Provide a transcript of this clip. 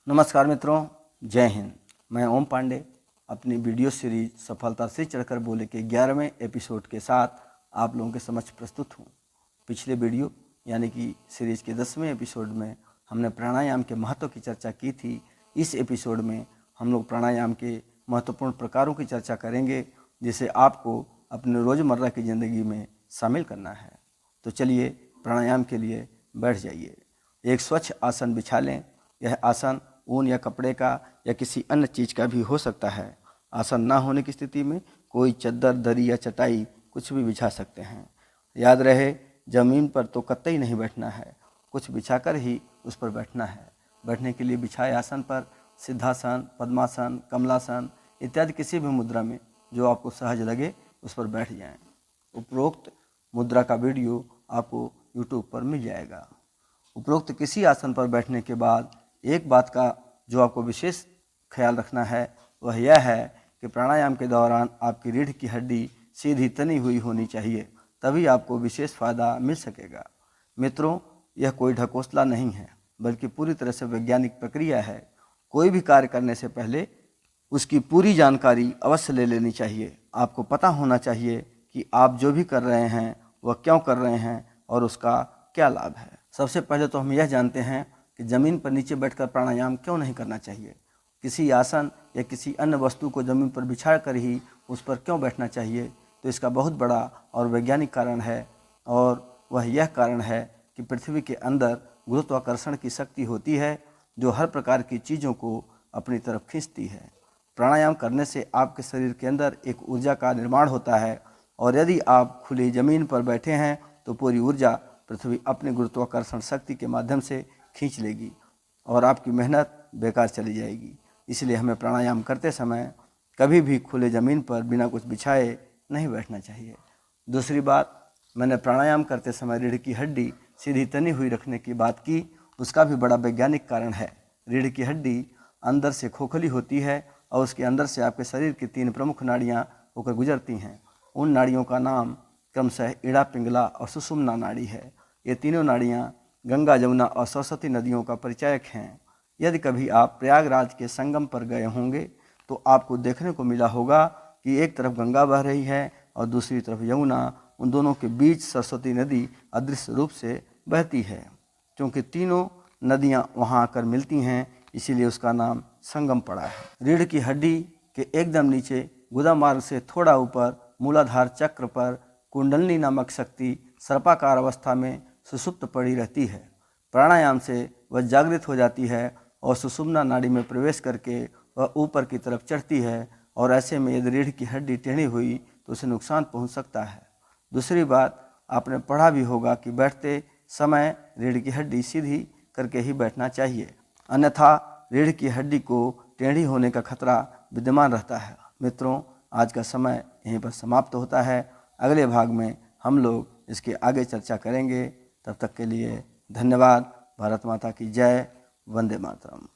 नमस्कार मित्रों, जय हिंद। मैं ओम पांडे अपनी वीडियो सीरीज सफलता से चढ़कर बोले के 11वें एपिसोड के साथ आप लोगों के समक्ष प्रस्तुत हूँ। पिछले वीडियो यानी कि सीरीज के 10वें एपिसोड में हमने प्राणायाम के महत्व की चर्चा की थी। इस एपिसोड में हम लोग प्राणायाम के महत्वपूर्ण प्रकारों की चर्चा करेंगे जिसे आपको अपने रोज़मर्रा की ज़िंदगी में शामिल करना है। तो चलिए प्राणायाम के लिए बैठ जाइए। एक स्वच्छ आसन बिछा लें। यह आसन ऊन या कपड़े का या किसी अन्य चीज़ का भी हो सकता है। आसन ना होने की स्थिति में कोई चद्दर, दरी या चटाई कुछ भी बिछा सकते हैं। याद रहे, ज़मीन पर तो कतई नहीं बैठना है, कुछ बिछाकर ही उस पर बैठना है। बैठने के लिए बिछाए आसन पर सिद्धासन, पद्मासन, कमलासन इत्यादि किसी भी मुद्रा में जो आपको सहज लगे उस पर बैठ जाएं। उपरोक्त मुद्रा का वीडियो आपको YouTube पर मिल जाएगा। उपरोक्त किसी आसन पर बैठने के बाद एक बात का जो आपको विशेष ख्याल रखना है वह यह है कि प्राणायाम के दौरान आपकी रीढ़ की हड्डी सीधी तनी हुई होनी चाहिए, तभी आपको विशेष फ़ायदा मिल सकेगा। मित्रों, यह कोई ढकोसला नहीं है बल्कि पूरी तरह से वैज्ञानिक प्रक्रिया है। कोई भी कार्य करने से पहले उसकी पूरी जानकारी अवश्य ले लेनी चाहिए। आपको पता होना चाहिए कि आप जो भी कर रहे हैं वह क्यों कर रहे हैं और उसका क्या लाभ है। सबसे पहले तो हम यह जानते हैं कि ज़मीन पर नीचे बैठकर प्राणायाम क्यों नहीं करना चाहिए। किसी आसन या किसी अन्य वस्तु को ज़मीन पर बिछा कर ही उस पर क्यों बैठना चाहिए, तो इसका बहुत बड़ा और वैज्ञानिक कारण है, और वह यह कारण है कि पृथ्वी के अंदर गुरुत्वाकर्षण की शक्ति होती है जो हर प्रकार की चीज़ों को अपनी तरफ खींचती है। प्राणायाम करने से आपके शरीर के अंदर एक ऊर्जा का निर्माण होता है, और यदि आप खुली ज़मीन पर बैठे हैं तो पूरी ऊर्जा पृथ्वी अपने गुरुत्वाकर्षण शक्ति के माध्यम से खींच लेगी और आपकी मेहनत बेकार चली जाएगी। इसलिए हमें प्राणायाम करते समय कभी भी खुले ज़मीन पर बिना कुछ बिछाए नहीं बैठना चाहिए। दूसरी बात, मैंने प्राणायाम करते समय रीढ़ की हड्डी सीधी तनी हुई रखने की बात की, उसका भी बड़ा वैज्ञानिक कारण है। रीढ़ की हड्डी अंदर से खोखली होती है और उसके अंदर से आपके शरीर की 3 प्रमुख नाड़ियाँ होकर गुजरती हैं। उन नाड़ियों का नाम क्रमशः इड़ा, पिंगला और सुषुम्ना नाड़ी है। ये तीनों नाड़ियाँ गंगा, जमुना और सरस्वती नदियों का परिचायक हैं। यदि कभी आप प्रयागराज के संगम पर गए होंगे तो आपको देखने को मिला होगा कि एक तरफ गंगा बह रही है और दूसरी तरफ यमुना। उन दोनों के बीच सरस्वती नदी अदृश्य रूप से बहती है। क्योंकि तीनों नदियाँ वहाँ आकर मिलती हैं, इसीलिए उसका नाम संगम पड़ा है। रीढ़ की हड्डी के एकदम नीचे गुदा मार्ग से थोड़ा ऊपर मूलाधार चक्र पर कुंडलिनी नामक शक्ति सर्पाकार अवस्था में सुषुप्त पड़ी रहती है। प्राणायाम से वह जागृत हो जाती है और सुषुम्ना नाड़ी में प्रवेश करके वह ऊपर की तरफ चढ़ती है, और ऐसे में यदि रीढ़ की हड्डी टेढ़ी हुई तो उसे नुकसान पहुंच सकता है। दूसरी बात, आपने पढ़ा भी होगा कि बैठते समय रीढ़ की हड्डी सीधी करके ही बैठना चाहिए, अन्यथा रीढ़ की हड्डी को टेढ़ी होने का खतरा विद्यमान रहता है। मित्रों, आज का समय यहीं पर समाप्त होता है। अगले भाग में हम लोग इसके आगे चर्चा करेंगे। तब तक के लिए धन्यवाद। भारत माता की जय। वंदे मातरम।